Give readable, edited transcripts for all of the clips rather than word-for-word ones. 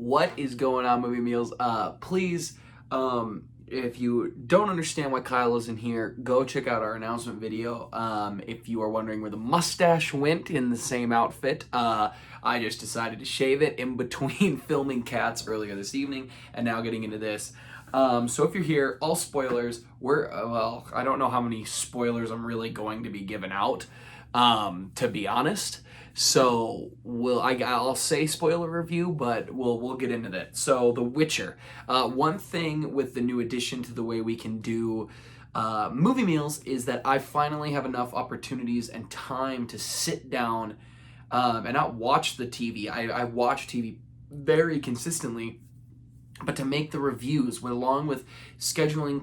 What is going on, Movie Meals? Please, if you don't understand why Kyle isn't here, go check out our announcement video. If you are wondering where the mustache went in the same outfit, I just decided to shave it in between filming Cats earlier this evening and now getting into this. So if you're here, all spoilers. Well, I don't know how many spoilers I'm really going to be giving out, to be honest. So I'll say spoiler review, but we'll get into that. So The Witcher. One thing with the new addition to the way we can do movie meals is that I finally have enough opportunities and time to sit down and not watch the TV. I watch TV very consistently, but to make the reviews along with scheduling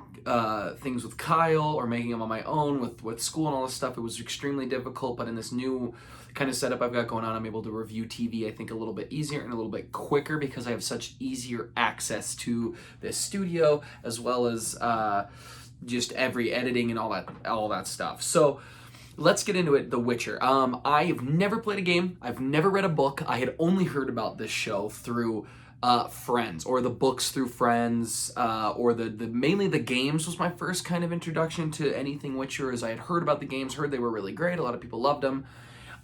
things with Kyle or making them on my own with school and all this stuff, it was extremely difficult. But in this new kind of setup I've got going on, I'm able to review TV, I think, a little bit easier and a little bit quicker because I have such easier access to this studio as well as just every editing and all that stuff. So let's get into it. The Witcher. I have never played a game. I've never read a book. I had only heard about this show through friends, or the books through friends, or the mainly the games was my first kind of introduction to anything Witcher. As I had heard about the games, heard they were really great, a lot of people loved them,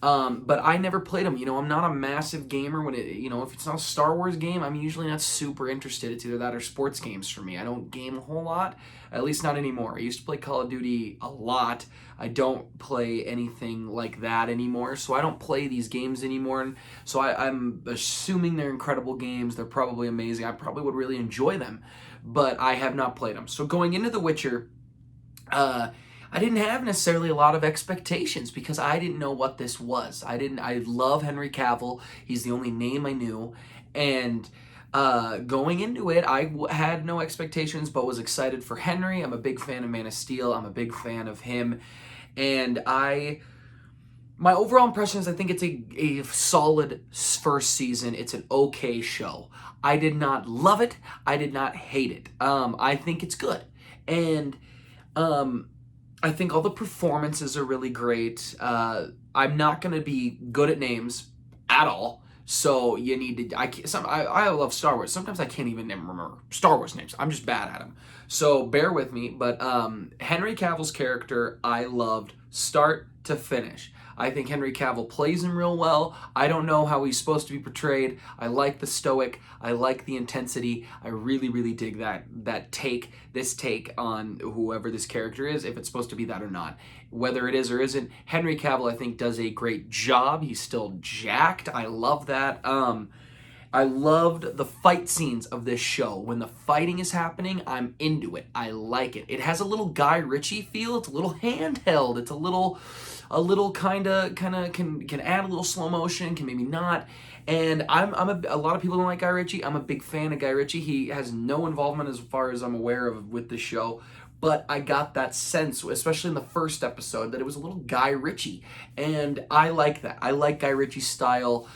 but I never played them. I'm not a massive gamer. When if it's not a Star Wars game, I'm usually not super interested. It's either that or sports games for me. I don't game a whole lot, at least not anymore. I used to play Call of Duty a lot. I don't play anything like that anymore, so I don't play these games anymore. And so I'm assuming they're incredible games. They're probably amazing. I probably would really enjoy them, but I have not played them. So going into The Witcher, I didn't have necessarily a lot of expectations because I didn't know what this was. I love Henry Cavill. He's the only name I knew. And going into it, I had no expectations but was excited for Henry. I'm a big fan of Man of Steel. I'm a big fan of him. And my overall impression is I think it's a solid first season. It's an okay show. I did not love it. I did not hate it. I think it's good. And I think all the performances are really great. I'm not going to be good at names at all. So you need to. I love Star Wars. Sometimes I can't even remember Star Wars names. I'm just bad at them. So bear with me. But Henry Cavill's character, I loved start to finish. I think Henry Cavill plays him real well. I don't know how he's supposed to be portrayed. I like the stoic. I like the intensity. I really, really dig this take on whoever this character is, if it's supposed to be that or not. Whether it is or isn't, Henry Cavill, I think, does a great job. He's still jacked. I love that. I loved the fight scenes of this show. When the fighting is happening, I'm into it. I like it. It has a little Guy Ritchie feel. It's a little handheld. It's a little kind of can add a little slow motion, can maybe not. And a lot of people don't like Guy Ritchie. I'm a big fan of Guy Ritchie. He has no involvement as far as I'm aware of with the show. But I got that sense, especially in the first episode, that it was a little Guy Ritchie. And I like that. I like Guy Ritchie's style.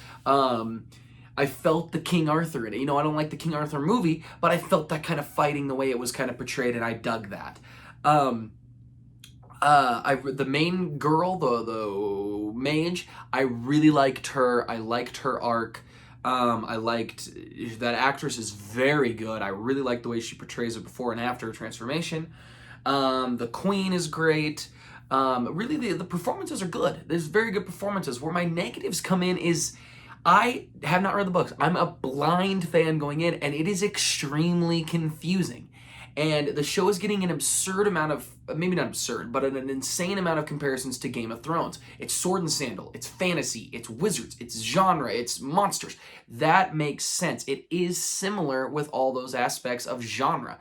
I felt the King Arthur in it. I don't like the King Arthur movie, but I felt that kind of fighting the way it was kind of portrayed, and I dug that. The main girl, the mage, I really liked her. I liked her arc. I liked that actress is very good. I really like the way she portrays it before and after her transformation. The queen is great. Really, the performances are good. There's very good performances. Where my negatives come in is I have not read the books. I'm a blind fan going in, and it is extremely confusing. And the show is getting an absurd amount of, maybe not absurd, but an insane amount of comparisons to Game of Thrones. It's sword and sandal, it's fantasy, it's wizards, it's genre, it's monsters. That makes sense. It is similar with all those aspects of genre.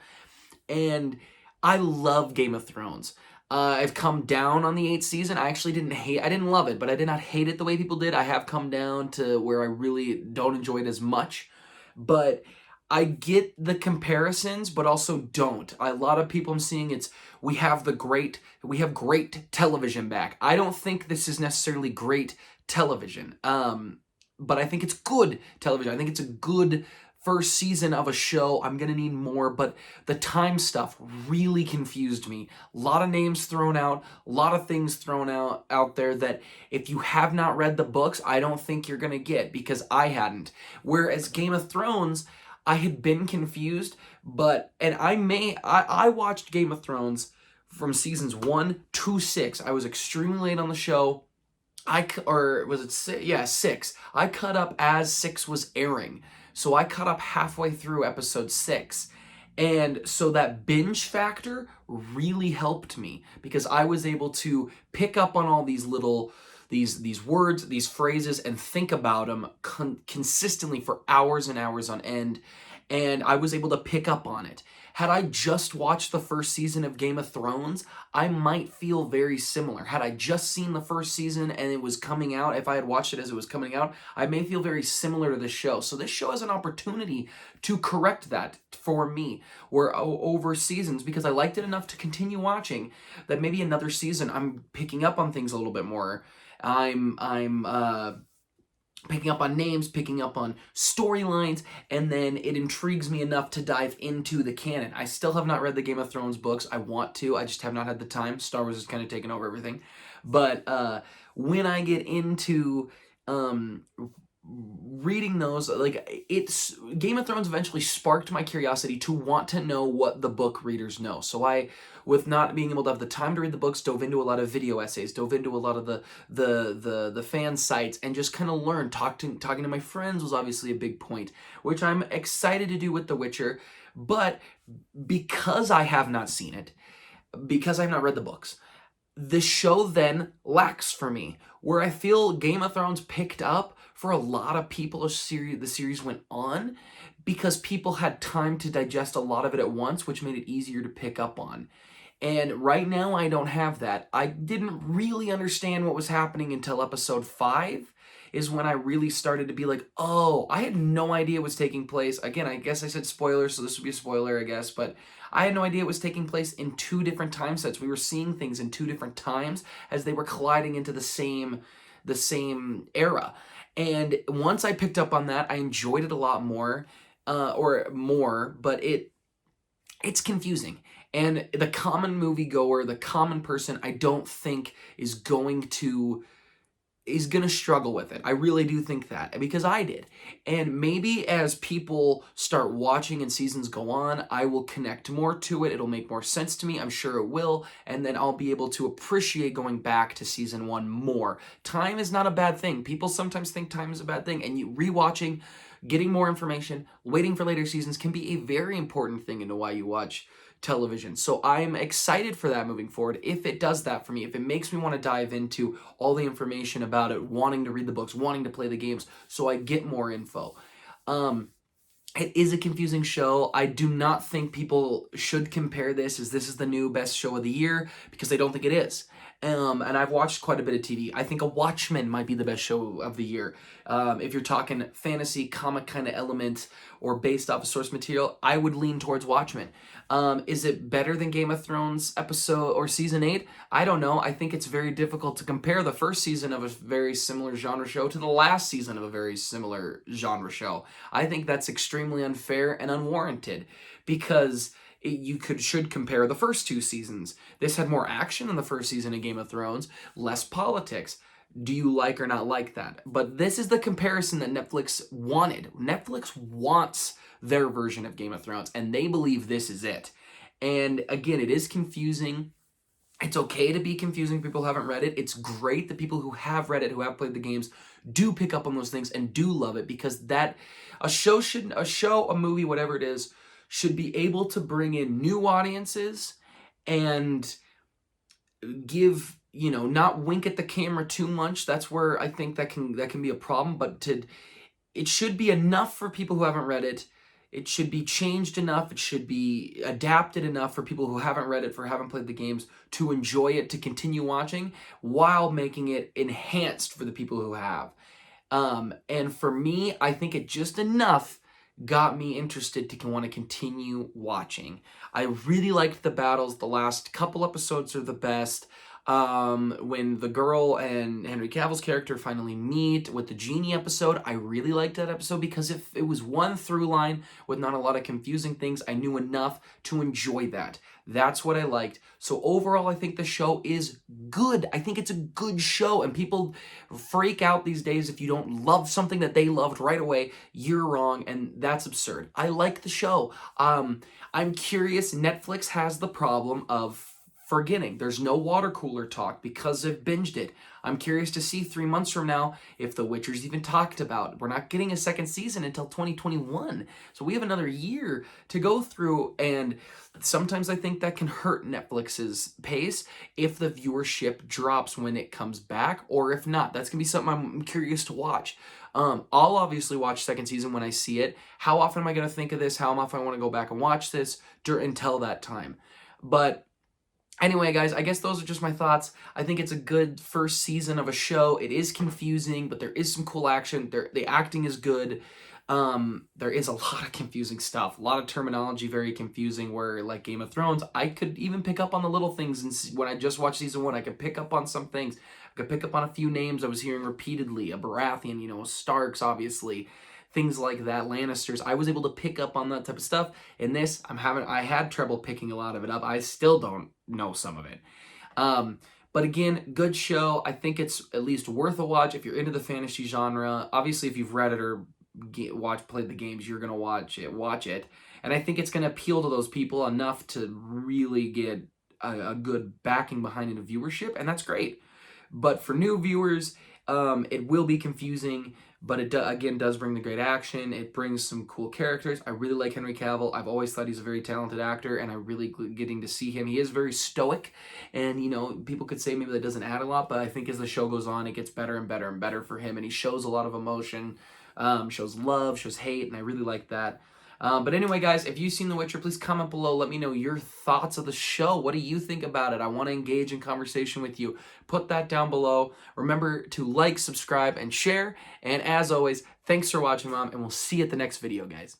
And I love Game of Thrones. I've come down on the 8th season. I didn't love it, but I did not hate it the way people did. I have come down to where I really don't enjoy it as much. But I get the comparisons, but also don't. A lot of people I'm seeing, we have great television back. I don't think this is necessarily great television, but I think it's good television. I think it's a good first season of a show, I'm gonna need more, but the time stuff really confused me. A lot of names thrown out, a lot of things thrown out there that if you have not read the books, I don't think you're gonna get, because I hadn't. Whereas Game of Thrones, I had been confused, and I watched Game of Thrones from seasons 1 to 6. I was extremely late on the show. Or was it 6? Yeah, 6. I cut up as 6 was airing. So I cut up halfway through episode 6. And so that binge factor really helped me, because I was able to pick up on all these little these words, these phrases, and think about them consistently for hours and hours on end, and I was able to pick up on it. Had I just watched the first season of Game of Thrones, I might feel very similar. Had I just seen the first season and it was coming out, if I had watched it as it was coming out, I may feel very similar to this show. So this show has an opportunity to correct that for me, or over seasons, because I liked it enough to continue watching, that maybe another season I'm picking up on things a little bit more. I'm picking up on names, picking up on storylines, and then it intrigues me enough to dive into the canon. I still have not read the Game of Thrones books. I want to. I just have not had the time. Star Wars has kind of taken over everything. But when I get into reading those, Game of Thrones eventually sparked my curiosity to want to know what the book readers know. So I, with not being able to have the time to read the books, dove into a lot of video essays, dove into a lot of the fan sites, and just kind of learned. Talking to my friends was obviously a big point, which I'm excited to do with The Witcher. But because I have not seen it, because I've not read the books, the show then lacks for me, where I feel Game of Thrones picked up for a lot of people. The series went on because people had time to digest a lot of it at once, which made it easier to pick up on. And right now I don't have that. I didn't really understand what was happening until episode 5 is when I really started to be like, oh, I had no idea it was taking place. Again, I guess I said spoiler, so this would be a spoiler, I guess, but I had no idea it was taking place in 2 different time sets. We were seeing things in 2 different times as they were colliding into the same era. And once I picked up on that, I enjoyed it a lot more, but it's confusing. And the common moviegoer, the common person, I don't think is going to struggle with it. I really do think that, because I did. And maybe as people start watching and seasons go on, I will connect more to it. It'll make more sense to me. I'm sure it will. And then I'll be able to appreciate going back to season 1 more. Time is not a bad thing. People sometimes think time is a bad thing. And rewatching, getting more information, waiting for later seasons can be a very important thing into why you watch television. So I'm excited for that moving forward. If it does that for me, if it makes me want to dive into all the information about it, wanting to read the books, wanting to play the games, so I get more info. It is a confusing show. I do not think people should compare this as this is the new best show of the year, because I don't think it is. And I've watched quite a bit of TV. I think a Watchmen might be the best show of the year. If you're talking fantasy, comic kind of element, or based off of source material, I would lean towards Watchmen. Is it better than Game of Thrones episode or season 8? I don't know. I think it's very difficult to compare the first season of a very similar genre show to the last season of a very similar genre show. I think that's extremely unfair and unwarranted, because you should compare the first 2 seasons. This had more action in the first season of Game of Thrones, less politics. Do you like or not like that? But this is the comparison that Netflix wanted. Netflix wants their version of Game of Thrones, and they believe this is it. And again, it is confusing. It's okay to be confusing. People who haven't read it. It's great that people who have read it, who have played the games, do pick up on those things and do love it, because a movie, whatever it is, should be able to bring in new audiences and give, not wink at the camera too much. That's where I think that can be a problem, but it should be enough for people who haven't read it. It should be changed enough. It should be adapted enough for people who haven't read it, for haven't played the games, to enjoy it, to continue watching, while making it enhanced for the people who have. And for me, I think it just enough got me interested to want to continue watching. I really liked the battles. The last couple episodes are the best. when the girl and Henry Cavill's character finally meet with the genie episode, I really liked that episode because if it was one through line with not a lot of confusing things, I knew enough to enjoy that. That's what I liked. So overall, I think the show is good. I think it's a good show, and people freak out these days if you don't love something that they loved right away. You're wrong, and that's absurd. I like the show. I'm curious. Netflix has the problem of forgetting. There's no water cooler talk because they've binged it. I'm curious to see 3 months from now if The Witcher's even talked about. We're not getting a second season until 2021. So we have another year to go through, and sometimes I think that can hurt Netflix's pace if the viewership drops when it comes back, or if not. That's going to be something I'm curious to watch. I'll obviously watch second season when I see it. How often am I going to think of this? How often I want to go back and watch this until that time? But anyway, guys, I guess those are just my thoughts. I think it's a good first season of a show. It is confusing, but there is some cool action. The acting is good. There is a lot of confusing stuff. A lot of terminology, very confusing, where, like Game of Thrones, I could even pick up on the little things. And when I just watched season 1, I could pick up on some things. I could pick up on a few names I was hearing repeatedly. A Baratheon, Starks, obviously. Things like that, Lannisters. I was able to pick up on that type of stuff. In this, I had trouble picking a lot of it up. I still don't know some of it. But again, good show. I think it's at least worth a watch if you're into the fantasy genre. Obviously, if you've read it or played the games, you're gonna watch it. And I think it's gonna appeal to those people enough to really get a good backing behind it of viewership, and that's great. But for new viewers, it will be confusing, but it again does bring the great action. It brings some cool characters. I really like Henry Cavill. I've always thought he's a very talented actor, and I really getting to see him. He is very stoic, and people could say maybe that doesn't add a lot, but I think as the show goes on, it gets better and better and better for him, and he shows a lot of emotion, shows love, shows hate, and I really like that. But anyway, guys, if you've seen The Witcher, please comment below. Let me know your thoughts of the show. What do you think about it? I want to engage in conversation with you. Put that down below. Remember to like, subscribe, and share. And as always, thanks for watching, Mom, and we'll see you at the next video, guys.